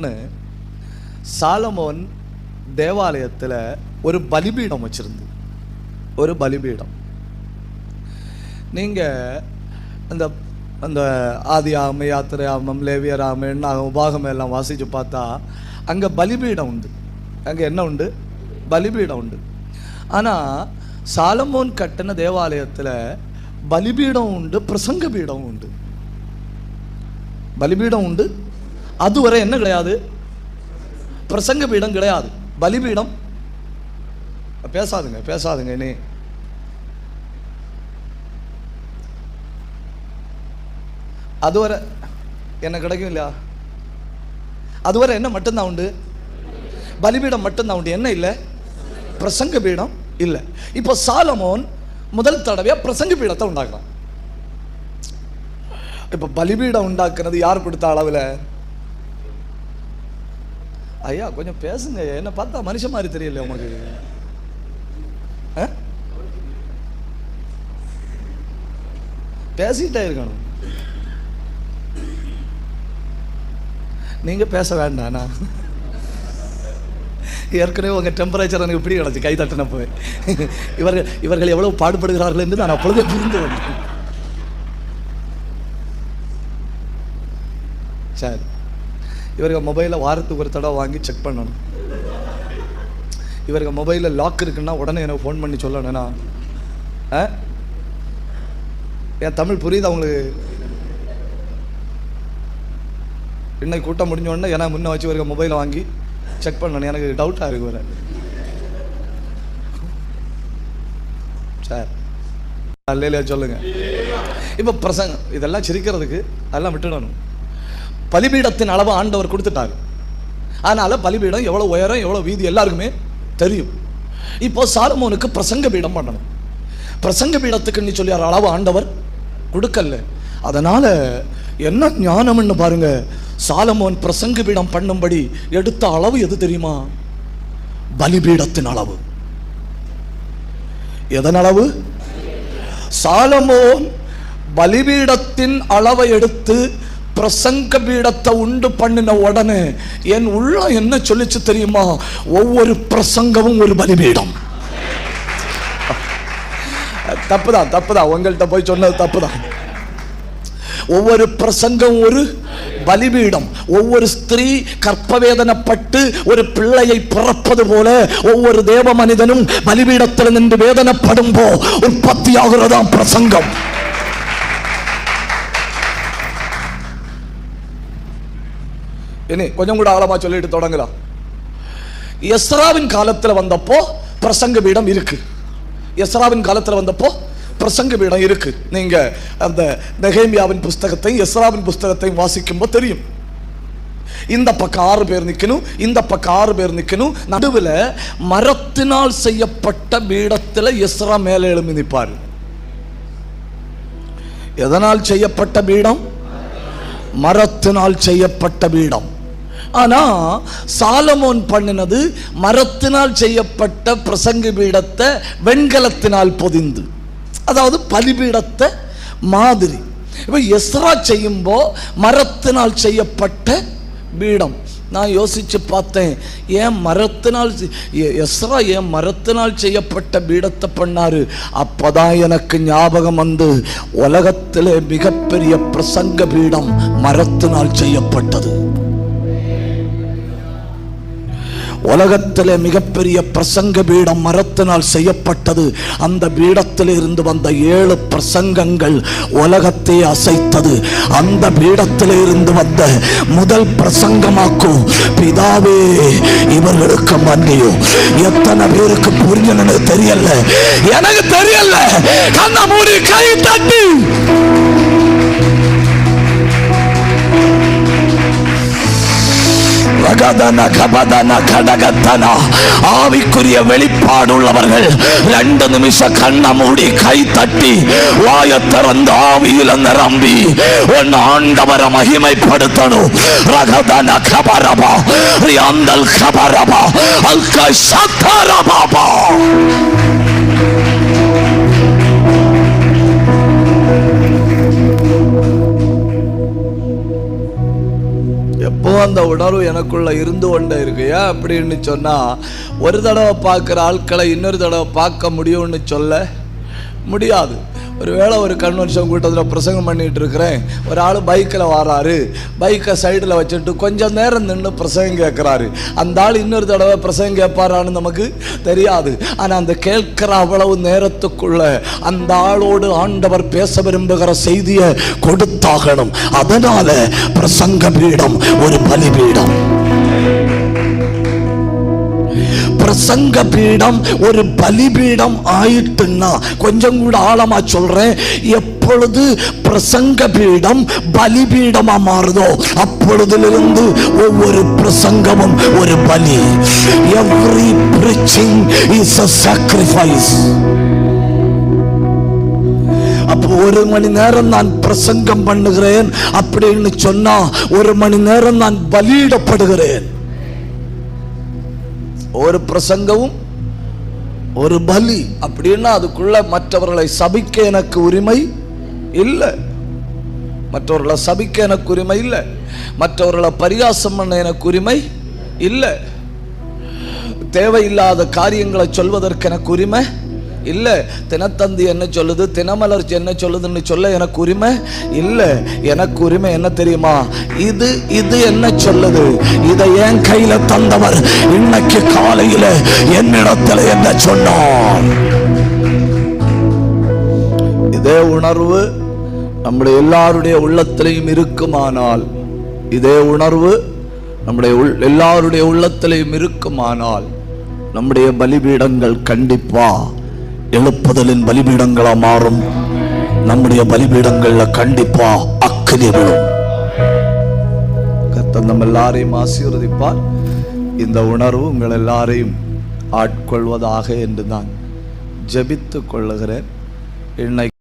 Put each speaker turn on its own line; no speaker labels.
ஒன்று, சாலமோன் தேவாலயத்தில் ஒரு பலிபீடம் வச்சிருந்து, ஒரு பலிபீடம். நீங்கள் அந்த அந்த ஆதியாகமம், யாத்திரையாகமம், லேவியராகமம், எண்ணாகமம், உபாகமம் எல்லாம் வாசித்து பார்த்தா அங்கே பலிபீடம் உண்டு. அங்கே என்ன உண்டு? பலிபீடம் உண்டு. ஆனால் சாலமோன் கட்டின தேவாலயத்தில் பலிபீடம் உண்டு, பிரசங்க பீடம் உண்டு. பலிபீடம் உண்டு, அதுவரை என்ன கிடையாது? பிரசங்க பீடம் கிடையாது. பலிபீடம். பேசாதுங்க இனி. அதுவரை என்ன கிடைக்கும் இல்லையா? அதுவரை என்ன மட்டும்தான் உண்டு? பலிபீடம் மட்டும்தான் உண்டு. என்ன இல்லை? பிரசங்க பீடம் இல்லை. இப்போ சாலமோன் முதல் தடவையா பிரசங்க பீடத்தை உண்டாக்குறான். இப்ப பலிபீடம் உண்டாக்குறது யார் கொடுத்த அளவில்? ஐயா கொஞ்சம் பேசுங்க, என்ன பார்த்தா மனுஷன் மாதிரி தெரியல உனக்கு? பேசிட்டே இருக்கணும். நீங்க பேச வேண்டாண்ணா. ஏற்கனவே உங்க டெம்பரேச்சர் எனக்கு இப்படி கிடச்சி கை தட்டின போய் இவர்கள் எவ்வளவு பாடுபடுகிறார்கள் என்று நான் அப்பொழுதே புரிந்து வந்தேன். சரி, இவருக்கு மொபைலை வாரத்துக்கு ஒரு தடவை வாங்கி செக் பண்ணணும். இவருக்கு மொபைலில் லாக் இருக்குன்னா உடனே எனக்கு ஃபோன் பண்ணி சொல்லணும்னா, என் தமிழ் புரியுது அவங்களுக்கு? இன்னைக்கு கூட்டம் முடிஞ்ச உடனே ஏன்னா முன்ன வச்சு இவருக்கு மொபைலை வாங்கி செக் பண்ணணும். எனக்கு டவுட்டாக இருக்கு வர. சரி, இல்லையா சொல்லுங்க. இப்போ பிரசங்கம் இதெல்லாம் சிரிக்கிறதுக்கு அதெல்லாம் விட்டுடணும். பலிபீடத்தின் அளவு ஆண்டவர் கொடுத்துட்டாரு. அதனால பலிபீடம் எவ்வளவு உயரம், எவ்வளவு வீதி எல்லாருக்குமே தெரியும். இப்போ சாலமோனுக்கு பிரசங்க பீடம் பண்ணணும். பிரசங்க பீடத்துக்கு நீ சொல்லி அளவு ஆண்டவர் கொடுக்கல. அதனால என்ன ஞானம்னு பாருங்க. சாலமோன் பிரசங்க பீடம் பண்ணும்படி எடுத்த அளவு எது தெரியுமா? பலிபீடத்தின் அளவு. எதன் அளவு? சாலமோன் பலிபீடத்தின் அளவை எடுத்து பிரசங்க பீடத்தை உண்டு பண்ணின உடனே என் உள்ள என்ன சொல்லிச்சு தெரியுமா? ஒவ்வொரு பிரசங்கமும் ஒரு பலிபீடம். தப்புதான் உங்கள்கிட்ட போய் சொன்னது தப்புதான். ஒவ்வொரு பிரசங்கம் ஒரு பலிபீடம். ஒவ்வொரு ஸ்திரீ கற்பவேதனைப்பட்டு ஒரு பிள்ளையை பிறப்பது போல ஒவ்வொரு தேவ மனிதனும் பலிபீடத்தில் நின்று வேதனைப்படும் போ உற்பத்தியாகிறதாம் பிரசங்கம். இனி கொஞ்சம் கூட ஆழமா சொல்லிட்டு தொடங்கலாம். எஸ்ராவின் காலத்தில் வந்தப்போ பிரசங்க பீடம் இருக்கு. எஸ்ராவின் காலத்தில் வந்தப்போ பிரசங்க பீடம் இருக்கு. நீங்க அந்த நெகேமியாவின் புஸ்தகத்தையும் எஸ்ராவின் புஸ்தகத்தையும் வாசிக்கும்போது தெரியும். இந்த பக்கம் 6 பேர் நிக்கணும், இந்த பக்கம் 6 பேர் நிக்கணும். நடுவில் மரத்தினால் செய்யப்பட்ட பீடத்தில் எஸ்ரா மேலே எழும்பி நிற்பார். எதனால் செய்யப்பட்ட பீடம்? மரத்தினால் செய்யப்பட்ட பீடம். ஆனா சாலமோன் பண்ணினது மரத்தினால் செய்யப்பட்ட பிரசங்க பீடத்தை வெண்கலத்தினால் பொதிந்து, அதாவது பலிபீடத்தை மாதிரி. இப்ப எஸ்ரா செய்யும்போ மரத்தினால் செய்யப்பட்ட பீடம். நான் யோசிச்சு பார்த்தேன், ஏன் மரத்தினால் எஸ்ரா ஏன் மரத்தினால் செய்யப்பட்ட பீடத்தை பண்ணாரு? அப்பதான் எனக்கு ஞாபகம் வந்து உலகத்திலே மிகப்பெரிய பிரசங்க பீடம் மரத்தினால் செய்யப்பட்டது. உலகத்திலே மிகப்பெரிய பிரசங்க பீடம் மரத்தினால் செய்யப்பட்டது. அந்த பீடத்தில் இருந்து வந்த 7 பிரசங்கங்கள் உலகத்தை அசைத்தது. அந்த பீடத்தில் இருந்து வந்த முதல் பிரசங்கமாக்கும் பிதாவே இவர்களுக்கு மன்னியும். எத்தனை பேருக்கு புரியணும்னு தெரியல, எனக்கு தெரியல. கண்ண மூடி கை தட்டி ஆவிக்குரிய வெளிப்பாடுள்ளவர்கள் 2 நிமிஷம் கண்ண மூடி கை தட்டி வாய திறந்து ஆவியில நிரம்பி உன் ஆண்டவரை மகிமைப்படுத்தணும். ரகதன கபரபா ரியாந்தல் கபரபா அல்கா சத்தரபாபா. இப்போ அந்த உணர்வு எனக்குள்ள இருந்து கொண்டே இருக்கு. ஏன் அப்படின்னு சொன்னா, ஒரு தடவை பார்க்குற ஆட்களை இன்னொரு தடவை பார்க்க முடியும்னு சொல்ல முடியாது. ஒருவேளை ஒரு கன்வென்ஷன் கூட்டத்தில் பிரசங்கம் பண்ணிட்டு இருக்கிறேன், ஒரு ஆள் பைக்கில் வராரு, பைக்கை சைடில் வச்சுட்டு கொஞ்சம் நேரம் நின்று பிரசங்கம் கேட்குறாரு. அந்த ஆள் இன்னொரு தடவை பிரசங்கம் கேட்பாரான்னு நமக்கு தெரியாது. ஆனால் அந்த கேட்கிற அவ்வளவு நேரத்துக்குள்ள அந்த ஆளோடு ஆண்டவர் பேச விரும்புகிற செய்தியை கொடுத்தாகணும். அதனால பிரசங்க பீடம் ஒரு பலிபீடம். பிரசங்க பீடம் ஒரு பலிபீடம் ஆயிட்டுன்னா, கொஞ்சம் கூட ஆழமா சொல்றேன், எப்பொழுது பிரசங்க பீடம் பலிபீடமா மாறுதோ அப்பொழுதிலிருந்து ஒவ்வொரு பிரசங்கமும் ஒரு பலி. Every preaching is a sacrifice. அப்போ ஒரு மணி நேரம் நான் பிரசங்கம் பண்ணுகிறேன் அப்படின்னு சொன்னா, ஒரு மணி நேரம் நான் பலியிடப்படுகிறேன். ஒரு பிரசங்கமும் ஒரு பலி அப்படின்னா, அதுக்குள்ள மற்றவர்களை சபிக்க எனக்கு உரிமை இல்லை, மற்றவர்களை சபிக்க எனக்கு உரிமை இல்லை, மற்றவர்களை பரிகாசம் பண்ண எனக்கு உரிமை இல்லை, தேவையில்லாத காரியங்களை சொல்வதற்கு எனக்கு உரிமை இல்லை, தினத்தந்தி என்ன சொல்லுது, தினமலர்ச்சி என்ன சொல்லுதுன்னு சொல்ல எனக்கு உரிமை இல்லை. எனக்கு உரிமை என்ன தெரியுமா? இது என்ன சொல்லுது, இதை என் கையில தந்தவர் இன்னைக்கு காலையில என்னிடத்துல என்ன சொன்னார். இதே உணர்வு நம்முடைய எல்லாருடைய உள்ளத்திலையும் இருக்குமானால், இதே உணர்வு நம்முடைய எல்லாருடைய உள்ளத்திலையும் இருக்குமானால், நம்முடைய பலிபீடங்கள் கண்டிப்பா எழுப்புதலின் பலிபீடங்களா மாறும். நம்முடைய பலிபீடங்கள்ல கண்டிப்பா அக்கினி விழும். கர்த்தர் நம்ம எல்லாரையும் ஆசீர்வதிப்பார். இந்த உணர்வு உங்கள் எல்லாரையும் ஆட்கொள்வதாக என்று நான் ஜெபித்துக் கொள்ளுகிறேன். இன்னைக்கு